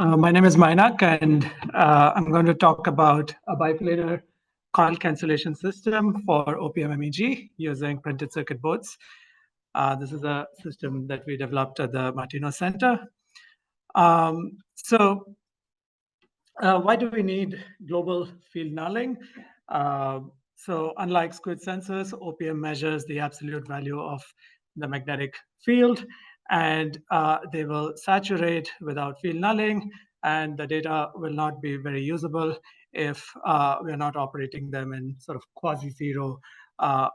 My name is Mainak, and I'm going to talk about a biplanar coil cancellation system for OPM-MEG using printed circuit boards. This is a system that we developed at the Martinos Center. Why do we need global field nulling? So unlike squid sensors, OPM measures the absolute value of the magnetic field, and they will saturate without field nulling, and the data will not be very usable if we're not operating them in sort of quasi-zero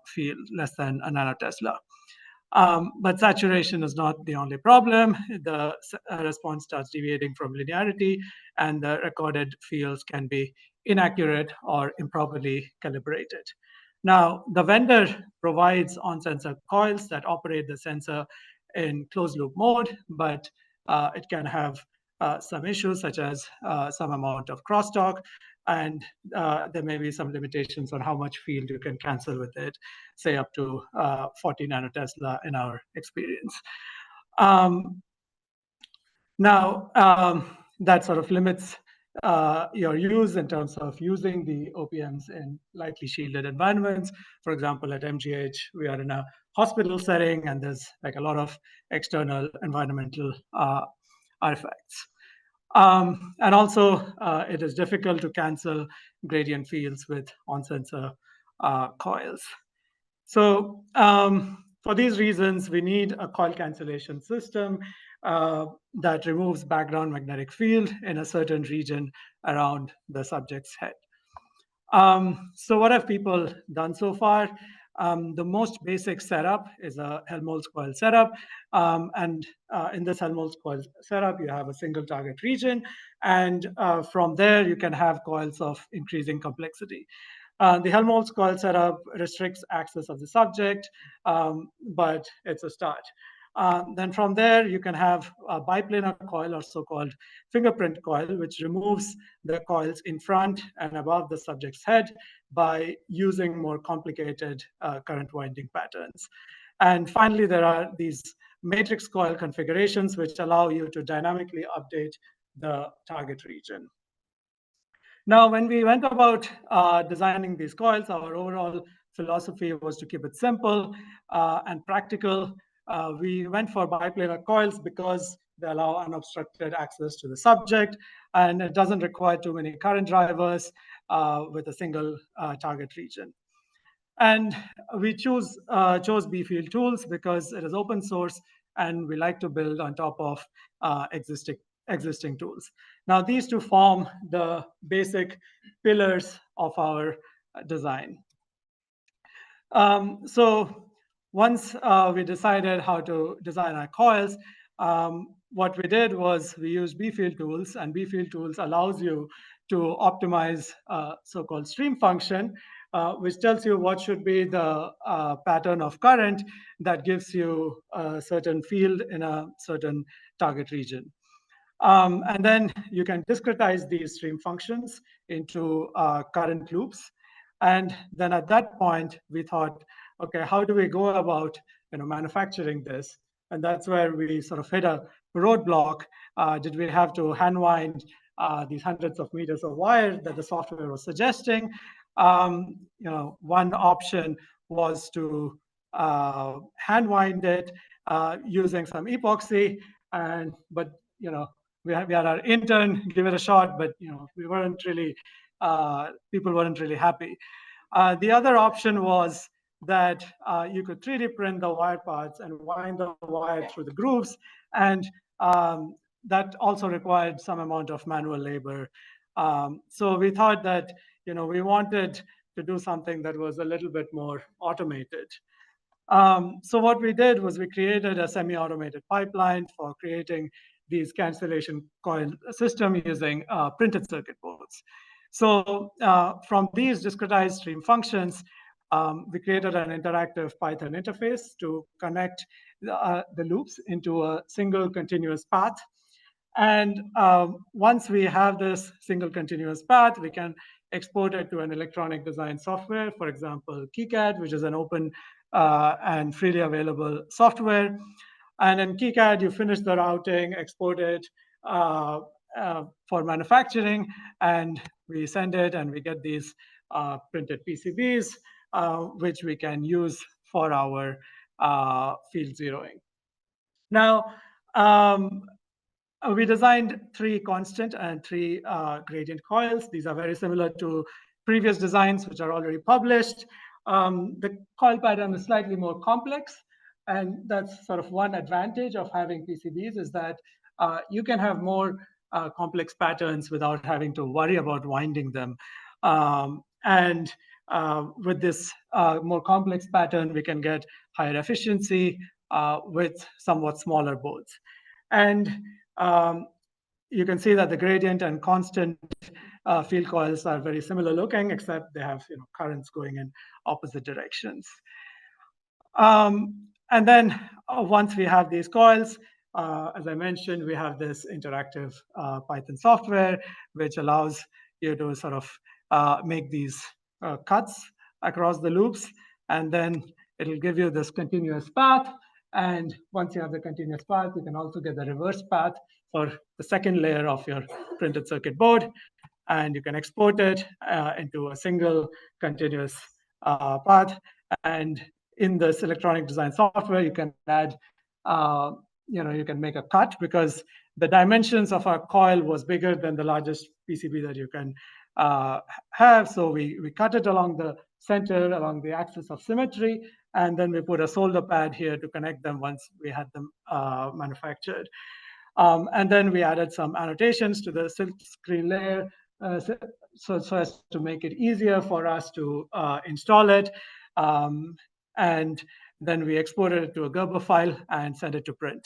field, less than a nanotesla. But saturation is not the only problem. The response starts deviating from linearity, and the recorded fields can be inaccurate or improperly calibrated. Now, the vendor provides on-sensor coils that operate the sensor in closed-loop mode, but it can have some issues, such as some amount of crosstalk, and there may be some limitations on how much field you can cancel with it, say up to 40 nanotesla in our experience. That sort of limits your use in terms of using the OPMs in lightly shielded environments. For example, at MGH, we are in a hospital setting, and there's like a lot of external environmental artifacts. And also, it is difficult to cancel gradient fields with on-sensor coils. So for these reasons, we need a coil cancellation system that removes background magnetic field in a certain region around the subject's head. So what have people done so far? The most basic setup is a Helmholtz coil setup. In this Helmholtz coil setup, you have a single target region. And from there, you can have coils of increasing complexity. The Helmholtz coil setup restricts access of the subject, but it's a start. Then from there, you can have a biplanar coil, or so-called fingerprint coil, which removes the coils in front and above the subject's head by using more complicated current winding patterns. And finally, there are these matrix coil configurations, which allow you to dynamically update the target region. Now, when we went about designing these coils, our overall philosophy was to keep it simple and practical. We went for biplanar coils because they allow unobstructed access to the subject, and it doesn't require too many current drivers with a single target region. And we chose B-Field tools because it is open source, and we like to build on top of existing tools. Now, these two form the basic pillars of our design. So once we decided how to design our coils, what we did was we used B-Field tools, and B-Field tools allows you to optimize so-called stream function, which tells you what should be the pattern of current that gives you a certain field in a certain target region. And then you can discretize these stream functions into current loops. And then at that point, we thought, okay, how do we go about manufacturing this? And that's where we sort of hit a roadblock. Did we have to hand wind these hundreds of meters of wire that the software was suggesting? One option was to hand wind it using some epoxy, but we had our intern give it a shot, but we weren't really people weren't really happy. The other option was that you could 3D print the wire parts and wind the wire through the grooves, and that also required some amount of manual labor. So we thought that we wanted to do something that was a little bit more automated. So what we did was we created a semi-automated pipeline for creating these cancellation coil system using printed circuit boards. So from these discretized stream functions, we created an interactive Python interface to connect the loops into a single continuous path. And once we have this single continuous path, we can export it to an electronic design software, for example, KiCad, which is an open and freely available software. And in KiCad, you finish the routing, export it, for manufacturing, and we send it, and we get these printed PCBs, which we can use for our field zeroing. Now, we designed 3 constant and 3 gradient coils. These are very similar to previous designs, which are already published. The coil pattern is slightly more complex, and that's sort of one advantage of having PCBs, is that you can have more complex patterns without having to worry about winding them. And with this more complex pattern, we can get higher efficiency with somewhat smaller boards. And you can see that the gradient and constant field coils are very similar looking, except they have currents going in opposite directions. And then once we have these coils, as I mentioned, we have this interactive Python software, which allows you to sort of make these cuts across the loops, and then it'll give you this continuous path. And once you have the continuous path, you can also get the reverse path for the second layer of your printed circuit board, and you can export it into a single continuous path. And in this electronic design software, you can add, you can make a cut, because the dimensions of our coil was bigger than the largest PCB that you can have. So we cut it along the center, along the axis of symmetry, and then we put a solder pad here to connect them once we had them manufactured. And then we added some annotations to the silk screen layer so as to make it easier for us to install it. And then we exported it to a Gerber file and sent it to print.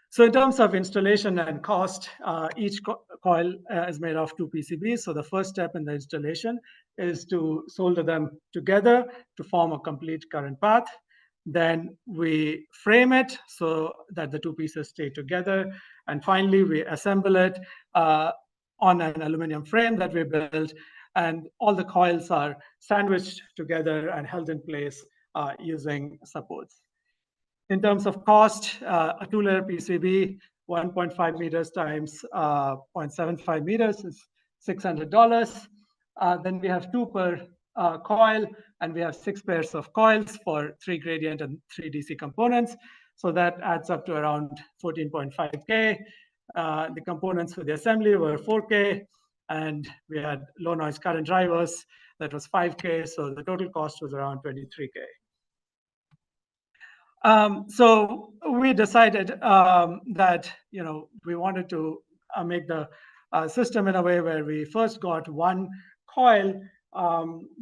So in terms of installation and cost, each coil is made of 2 PCBs. So the first step in the installation is to solder them together to form a complete current path. Then we frame it so that the 2 pieces stay together. And finally, we assemble it on an aluminum frame that we built. And all the coils are sandwiched together and held in place using supports. In terms of cost, a 2-layer PCB, 1.5 meters times 0.75 meters is $600. Then we have 2 per coil, and we have 6 pairs of coils for 3 gradient and 3 DC components. So that adds up to around 14.5K. The components for the assembly were 4K, and we had low noise current drivers. That was 5K, so the total cost was around 23K. So we decided that we wanted to make the system in a way where we first got 1 coil,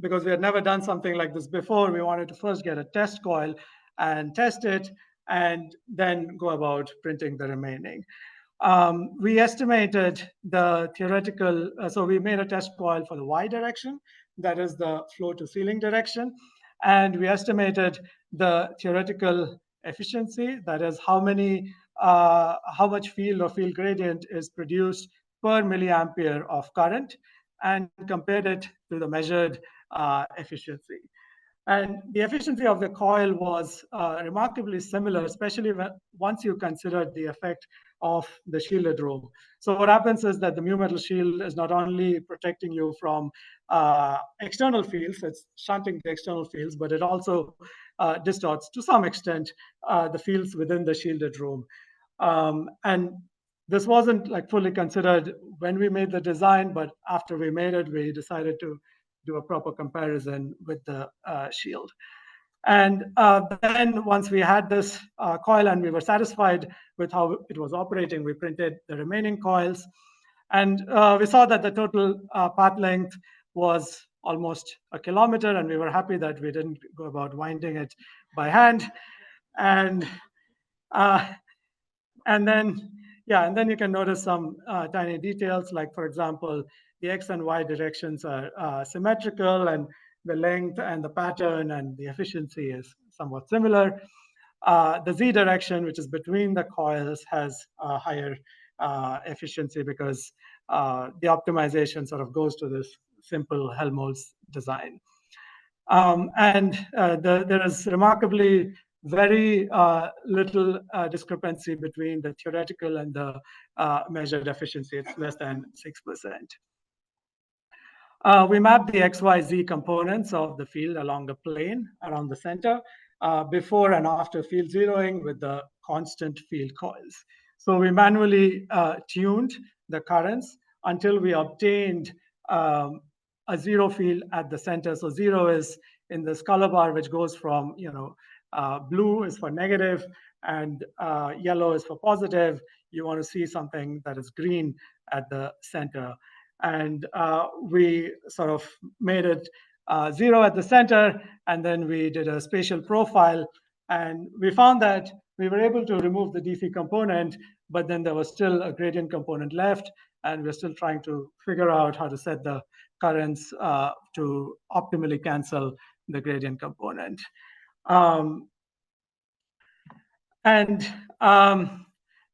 because we had never done something like this before. We wanted to first get a test coil and test it, and then go about printing the remaining. We estimated the theoretical, so we made a test coil for the Y direction, that is the floor to ceiling direction. And we estimated the theoretical efficiency, that is how much field or field gradient is produced per milliampere of current, and compared it to the measured efficiency. And the efficiency of the coil was remarkably similar, especially once you consider the effect of the shielded room. So what happens is that the mu metal shield is not only protecting you from external fields, it's shunting the external fields, but it also distorts to some extent the fields within the shielded room. And this wasn't fully considered when we made the design, but after we made it, we decided to do a proper comparison with the shield. And then once we had this coil and we were satisfied with how it was operating, we printed the remaining coils. And we saw that the total path length was almost 1 kilometer, and we were happy that we didn't go about winding it by hand. And then you can notice some tiny details, like, for example, the X and Y directions are symmetrical, and the length and the pattern and the efficiency is somewhat similar. The Z direction, which is between the coils, has a higher efficiency because the optimization sort of goes to this simple Helmholtz design. There is remarkably very little discrepancy between the theoretical and the measured efficiency. It's less than 6%. We mapped the XYZ components of the field along a plane around the center before and after field zeroing with the constant field coils. So we manually tuned the currents until we obtained a zero field at the center. So zero is in this color bar, which goes from, blue is for negative and yellow is for positive. You want to see something that is green at the center. And we sort of made it zero at the center, and then we did a spatial profile, and we found that we were able to remove the DC component, but then there was still a gradient component left, and we're still trying to figure out how to set the currents to optimally cancel the gradient component.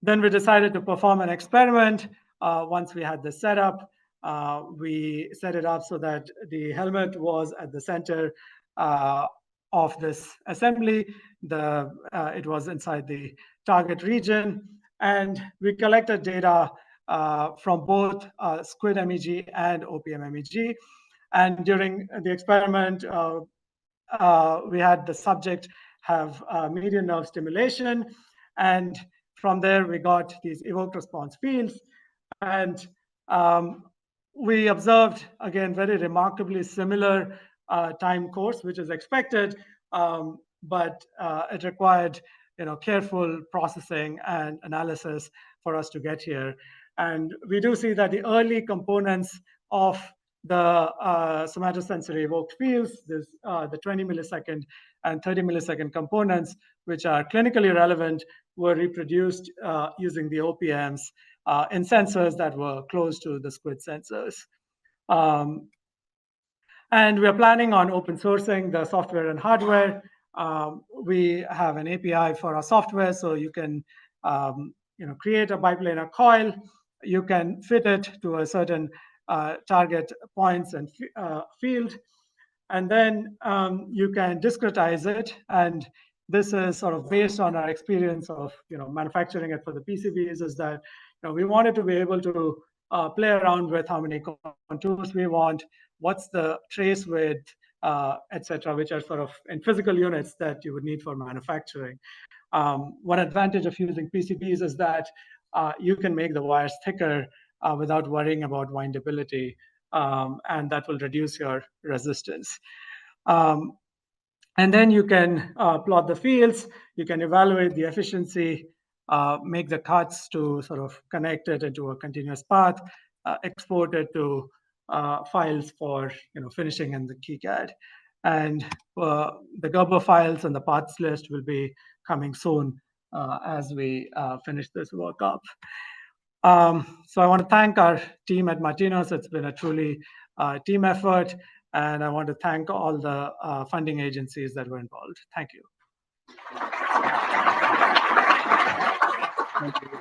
Then we decided to perform an experiment. Once we had this set up, we set it up so that the helmet was at the center of this assembly. It was inside the target region, and we collected data from both SQUID MEG and OPM MEG. And during the experiment, we had the subject have median nerve stimulation, and from there we got these evoked response fields, and we observed, again, very remarkably similar time course, which is expected, but it required careful processing and analysis for us to get here. And we do see that the early components of the somatosensory evoked fields, the 20 millisecond and 30 millisecond components, which are clinically relevant, were reproduced using the OPMs in sensors that were close to the SQUID sensors. And we're planning on open sourcing the software and hardware. We have an API for our software, so you can create a biplanar coil. You can fit it to a certain target points and field, and then you can discretize it. And this is sort of based on our experience of manufacturing it for the PCBs, is that we wanted to be able to play around with how many contours we want, what's the trace width, etc., which are sort of in physical units that you would need for manufacturing. One advantage of using PCBs is that you can make the wires thicker without worrying about windability, and that will reduce your resistance. And then you can plot the fields, you can evaluate the efficiency, make the cuts to sort of connect it into a continuous path, export it to files for finishing in the KiCad. And the Gerber files and the parts list will be coming soon as we finish this work up. So I want to thank our team at Martinos. It's been a truly team effort, and I want to thank all the funding agencies that were involved. Thank you. Thank you.